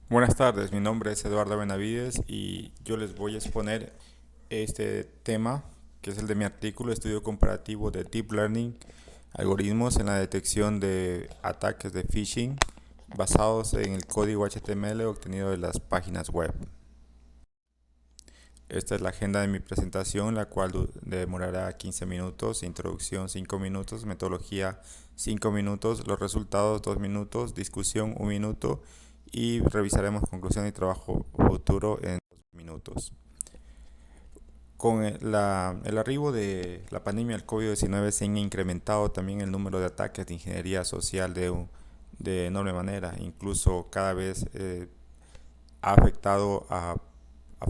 Buenas tardes, mi nombre es Eduardo Benavides y yo les voy a exponer este tema que es el de mi artículo Estudio comparativo de Deep Learning, algoritmos en la detección de ataques de phishing basados en el código HTML obtenido de las páginas web. Esta es la agenda de mi presentación, la cual demorará 15 minutos, introducción 5 minutos, metodología 5 minutos, los resultados 2 minutos, discusión 1 minuto y revisaremos conclusión y trabajo futuro en 2 minutos. Con el arribo de la pandemia del COVID-19 se han incrementado también el número de ataques de ingeniería social de enorme manera, incluso cada vez ha afectado a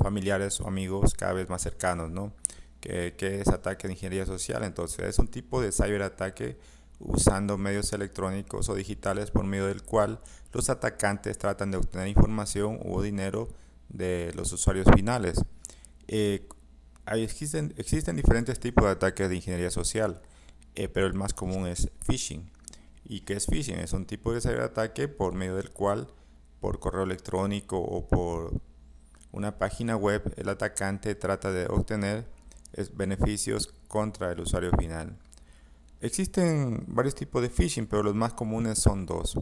familiares o amigos cada vez más cercanos, ¿no? Que es ataque de ingeniería social. Entonces es un tipo de ciberataque usando medios electrónicos o digitales por medio del cual los atacantes tratan de obtener información o dinero de los usuarios finales. Eh, existen diferentes tipos de ataques de ingeniería social, pero el más común es phishing. ¿Y qué es phishing? Es un tipo de ciberataque por medio del cual, por correo electrónico o por una página web, el atacante trata de obtener beneficios contra el usuario final. Existen varios tipos de phishing, pero los más comunes son dos: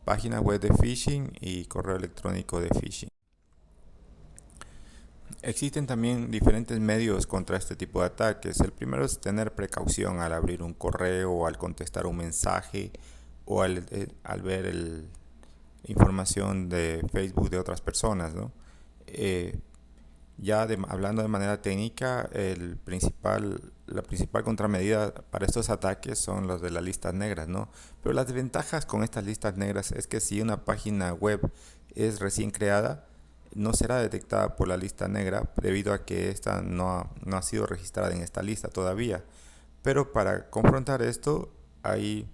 página web de phishing y correo electrónico de phishing. Existen también diferentes medios contra este tipo de ataques. El primero es tener precaución al abrir un correo o al contestar un mensaje o al ver información de Facebook de otras personas, ¿no? Eh, Hablando de manera técnica, la principal contramedida para estos ataques son los de las listas negras, ¿no? Pero las desventajas con estas listas negras es que si una página web es recién creada, no será detectada por la lista negra debido a que esta no ha sido registrada en esta lista todavía. Pero para confrontar esto, hay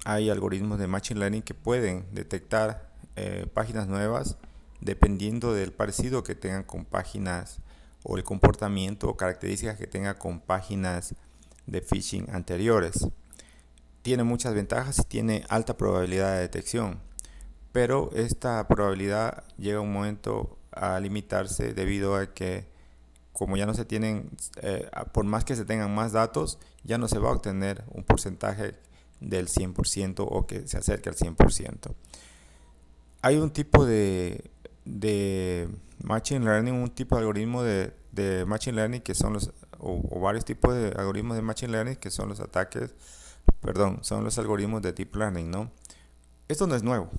algoritmos de Machine Learning que pueden detectar páginas nuevas dependiendo del parecido que tengan con páginas o el comportamiento o características que tenga con páginas de phishing anteriores. Tiene muchas ventajas y tiene alta probabilidad de detección, pero esta probabilidad llega un momento a limitarse debido a que como ya no se tienen, por más que se tengan más datos, ya no se va a obtener un porcentaje del 100% o que se acerque al 100%. Hay un tipo de Machine Learning, un tipo de algoritmo de Machine Learning que son o varios tipos de algoritmos de Machine Learning que son los son los algoritmos de Deep Learning, ¿no? Esto no es nuevo.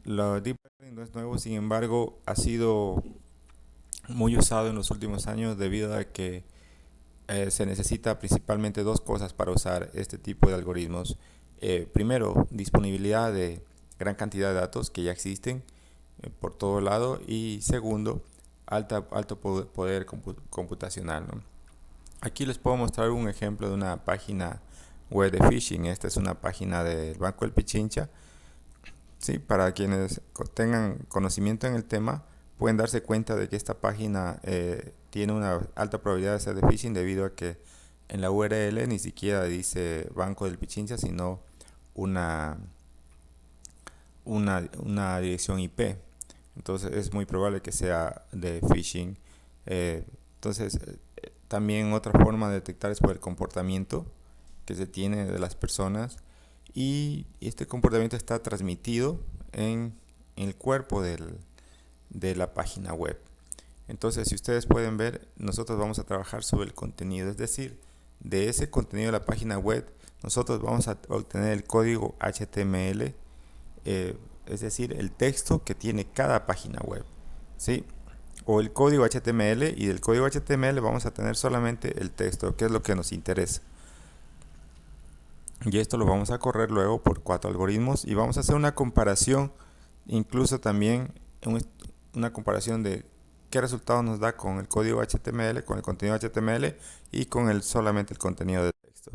Lo Deep Learning no es nuevo, sin embargo, ha sido muy usado en los últimos años debido a que se necesita principalmente dos cosas para usar este tipo de algoritmos. Primero, disponibilidad de gran cantidad de datos que ya existen por todo lado, y segundo, alto poder computacional, ¿no? Aquí les puedo mostrar un ejemplo de una página web de phishing. Esta es una página del Banco del Pichincha. Sí, para quienes tengan conocimiento en el tema, pueden darse cuenta de que esta página tiene una alta probabilidad de ser de phishing debido a que en la URL ni siquiera dice Banco del Pichincha, sino una, una dirección IP. Entonces es muy probable que sea de phishing. Entonces, también otra forma de detectar es por el comportamiento que se tiene de las personas, y este comportamiento está transmitido en el cuerpo de la página web. Entonces, si ustedes pueden ver, nosotros vamos a trabajar sobre el contenido, es decir, de ese contenido de la página web, nosotros vamos a obtener el código HTML, es decir, el texto que tiene cada página web, ¿sí? O el código HTML, y del código HTML vamos a tener solamente el texto, que es lo que nos interesa. Y esto lo vamos a correr luego por 4 algoritmos y vamos a hacer una comparación, incluso también una comparación de qué resultado nos da con el código HTML, con el contenido HTML y con solamente el contenido de texto.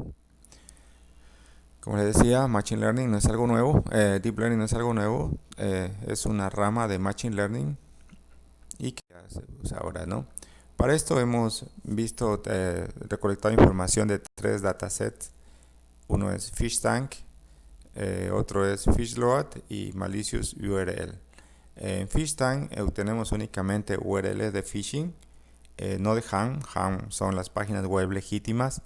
Como les decía, Machine Learning no es algo nuevo, Deep Learning no es algo nuevo, es una rama de Machine Learning y que se usa ahora, ¿no? Para esto hemos recolectado información de 3 datasets. Uno es PhishTank, otro es PhishLoad y Malicious URL. En Fishtank obtenemos únicamente URLs de phishing, no de ham. Ham son las páginas web legítimas.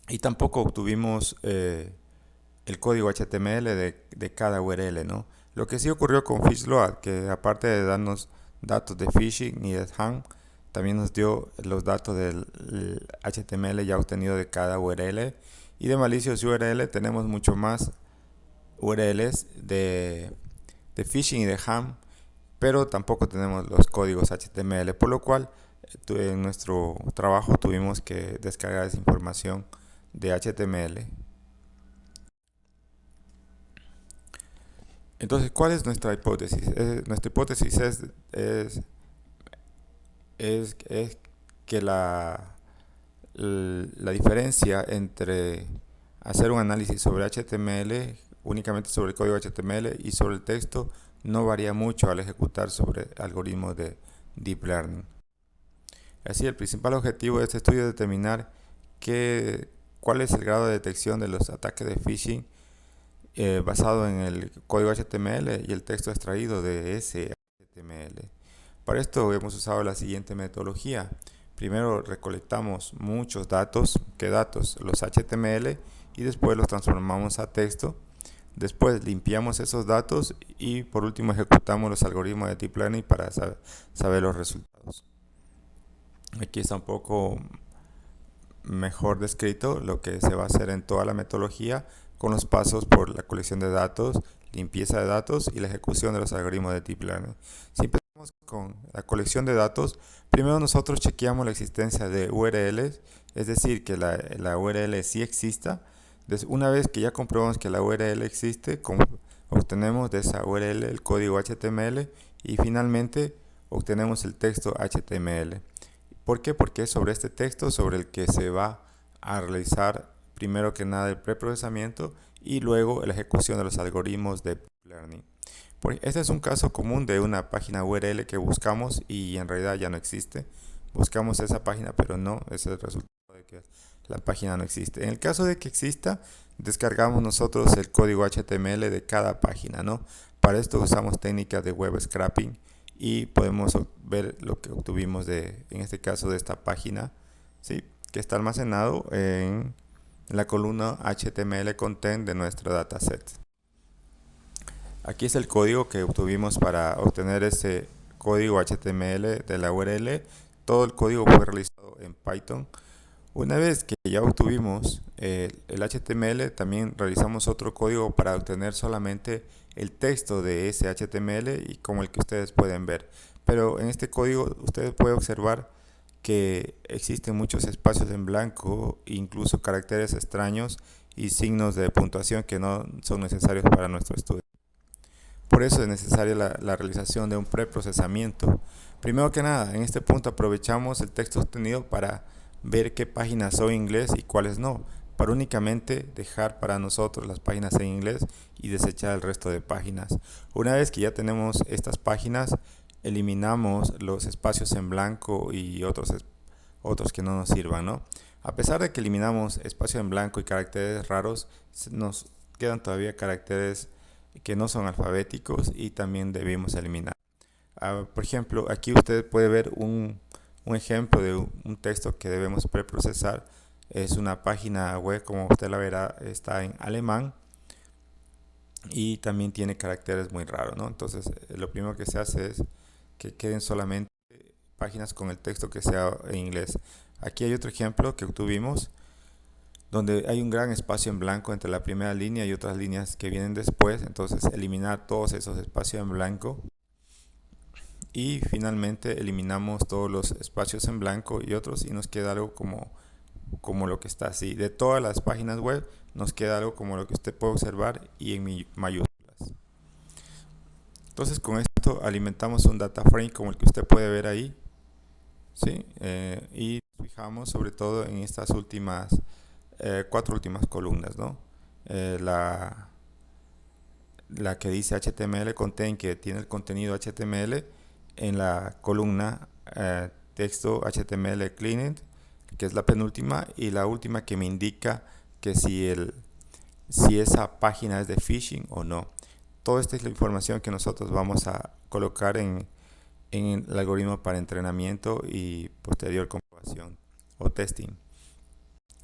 Y tampoco obtuvimos el código HTML de cada URL, ¿no? Lo que sí ocurrió con Fishload, que aparte de darnos datos de phishing y de ham, también nos dio los datos del HTML ya obtenido de cada URL. Y de malicious URL tenemos mucho más URLs de phishing y de ham, pero tampoco tenemos los códigos HTML, por lo cual en nuestro trabajo tuvimos que descargar esa información de HTML. Entonces, ¿cuál es nuestra hipótesis? Nuestra hipótesis es que la diferencia entre hacer un análisis sobre HTML, únicamente sobre el código HTML, y sobre el texto no varía mucho al ejecutar sobre algoritmos de Deep Learning. Así, el principal objetivo de este estudio es determinar cuál es el grado de detección de los ataques de phishing basado en el código HTML y el texto extraído de ese HTML. Para esto hemos usado la siguiente metodología. Primero recolectamos muchos datos. ¿Qué datos? Los HTML, y después los transformamos a texto. Después limpiamos esos datos y por último ejecutamos los algoritmos de Deep Learning para saber los resultados. Aquí está un poco mejor descrito lo que se va a hacer en toda la metodología, con los pasos por la colección de datos, limpieza de datos y la ejecución de los algoritmos de Deep Learning. Si empezamos con la colección de datos, primero nosotros chequeamos la existencia de URLs, es decir, que la URL sí exista. Una vez que ya comprobamos que la URL existe, obtenemos de esa URL el código HTML y finalmente obtenemos el texto HTML. ¿Por qué? Porque es sobre este texto sobre el que se va a realizar primero que nada el preprocesamiento y luego la ejecución de los algoritmos de Deep Learning. Este es un caso común de una página URL que buscamos y en realidad ya no existe. Buscamos esa página, pero no, ese es el resultado de que la página no existe. En el caso de que exista, descargamos nosotros el código HTML de cada página, ¿no? Para esto usamos técnicas de web scraping y podemos ver lo que obtuvimos en este caso de esta página, ¿sí? Que está almacenado en la columna HTML content de nuestro dataset. Aquí es el código que obtuvimos para obtener ese código HTML de la URL. Todo el código fue realizado en Python. Una vez que ya obtuvimos el HTML, también realizamos otro código para obtener solamente el texto de ese HTML y como el que ustedes pueden ver. Pero en este código ustedes pueden observar que existen muchos espacios en blanco, incluso caracteres extraños y signos de puntuación que no son necesarios para nuestro estudio. Por eso es necesaria la realización de un preprocesamiento. Primero que nada, en este punto aprovechamos el texto obtenido para ver qué páginas son en inglés y cuáles no, para únicamente dejar para nosotros las páginas en inglés y desechar el resto de páginas. Una vez que ya tenemos estas páginas, eliminamos los espacios en blanco y otros que no nos sirvan, ¿no? A pesar de que eliminamos espacio en blanco y caracteres raros, nos quedan todavía caracteres que no son alfabéticos y también debemos eliminar. Por ejemplo, aquí usted puede ver un ejemplo de un texto que debemos preprocesar. Es una página web, como usted la verá, está en alemán y también tiene caracteres muy raros, ¿no? Entonces, lo primero que se hace es que queden solamente páginas con el texto que sea en inglés. Aquí hay otro ejemplo que obtuvimos donde hay un gran espacio en blanco entre la primera línea y otras líneas que vienen después. Entonces, eliminar todos esos espacios en blanco. Y finalmente eliminamos todos los espacios en blanco y otros y nos queda algo como lo que está así. De todas las páginas web nos queda algo como lo que usted puede observar y en mayúsculas. Entonces con esto alimentamos un data frame como el que usted puede ver ahí, ¿sí? Y fijamos sobre todo en estas cuatro últimas columnas, ¿no? La que dice HTML contain, que tiene el contenido HTML, en la columna texto HTML cleaned, que es la penúltima, y la última que me indica que si esa página es de phishing o no. Toda esta es la información que nosotros vamos a colocar en el algoritmo para entrenamiento y posterior comprobación o testing.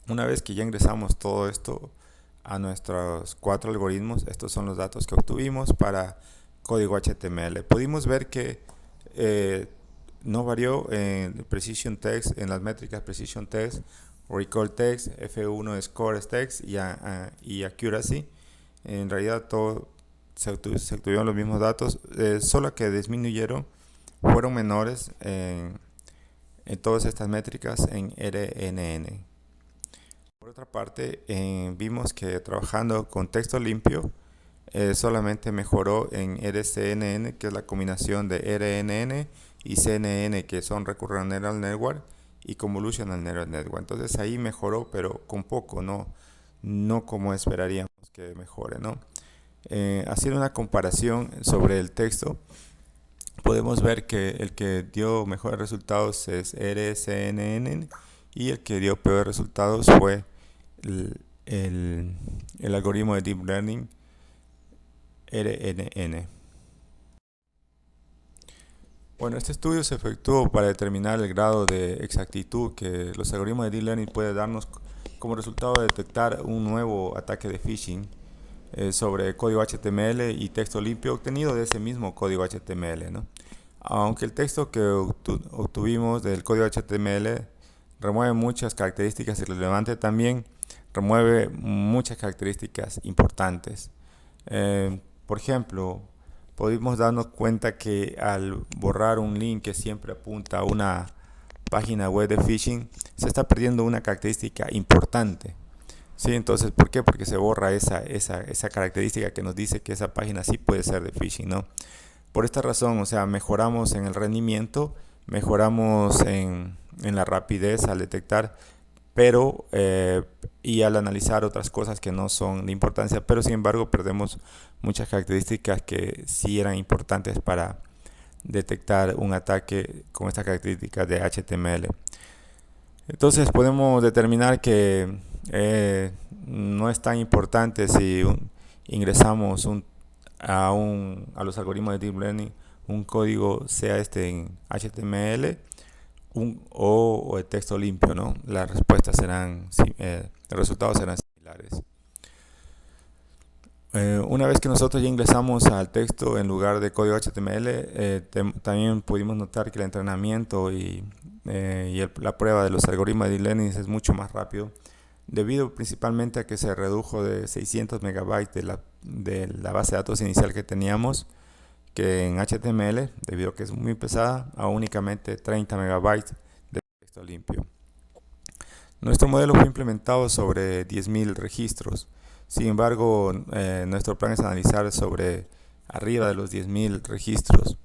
Una vez que ya ingresamos todo esto a nuestros 4 algoritmos, estos son los datos que obtuvimos para código HTML. Pudimos ver que no varió en Precision Text, en las métricas Precision Text, Recall Text, F1 Score Text y Accuracy. En realidad todo se obtuvieron los mismos datos, solo que disminuyeron, fueron menores en todas estas métricas en RNN. Por otra parte, vimos que trabajando con texto limpio solamente mejoró en RCNN, que es la combinación de RNN y CNN, que son Recurrent Neural Network y Convolutional Neural Network. Entonces ahí mejoró, pero con poco, no como esperaríamos que mejore, ¿no? Haciendo una comparación sobre el texto, podemos ver que el que dio mejores resultados es RCNN y el que dio peores resultados fue el algoritmo de Deep Learning RNN. Bueno, este estudio se efectuó para determinar el grado de exactitud que los algoritmos de Deep Learning pueden darnos como resultado de detectar un nuevo ataque de phishing sobre código HTML y texto limpio obtenido de ese mismo código HTML, ¿no? Aunque el texto que obtuvimos del código HTML remueve muchas características irrelevantes, también remueve muchas características importantes. Por ejemplo, pudimos darnos cuenta que al borrar un link que siempre apunta a una página web de phishing, se está perdiendo una característica importante. Sí, entonces, ¿por qué? Porque se borra esa característica que nos dice que esa página sí puede ser de phishing, ¿no? Por esta razón, o sea, mejoramos en el rendimiento, mejoramos en la rapidez al detectar, pero y al analizar otras cosas que no son de importancia, pero sin embargo perdemos muchas características que sí eran importantes para detectar un ataque con estas características de HTML. Entonces podemos determinar que no es tan importante si ingresamos a los algoritmos de Deep Learning un código, sea este en HTML o de texto limpio, ¿no? Las respuestas serán, los resultados serán similares. Una vez que nosotros ya ingresamos al texto en lugar de código HTML, también pudimos notar que el entrenamiento y la prueba de los algoritmos de Deep Learning es mucho más rápido, debido principalmente a que se redujo de 600 megabytes de la base de datos inicial que teníamos, que en HTML, debido a que es muy pesada, a únicamente 30 megabytes de texto limpio. Nuestro modelo fue implementado sobre 10.000 registros. Sin embargo, nuestro plan es analizar sobre arriba de los 10.000 registros.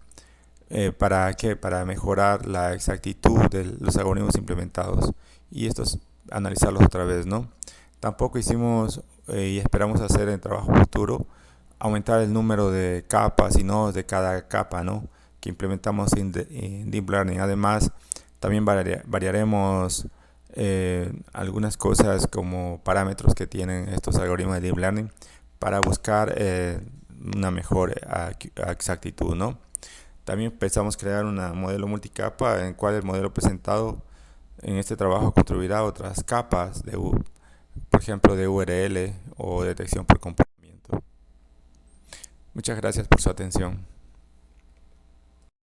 ¿Para qué? Para mejorar la exactitud de los algoritmos implementados y estos analizarlos otra vez, ¿no? Tampoco hicimos y esperamos hacer en trabajo futuro aumentar el número de capas y nodos de cada capa, ¿no?, que implementamos en Deep Learning. Además, también variaremos algunas cosas como parámetros que tienen estos algoritmos de Deep Learning para buscar una mejor exactitud, ¿no? También pensamos crear un modelo multicapa en el cual el modelo presentado en este trabajo contribuirá otras capas, por ejemplo, de URL o detección por comportamiento. Muchas gracias por su atención.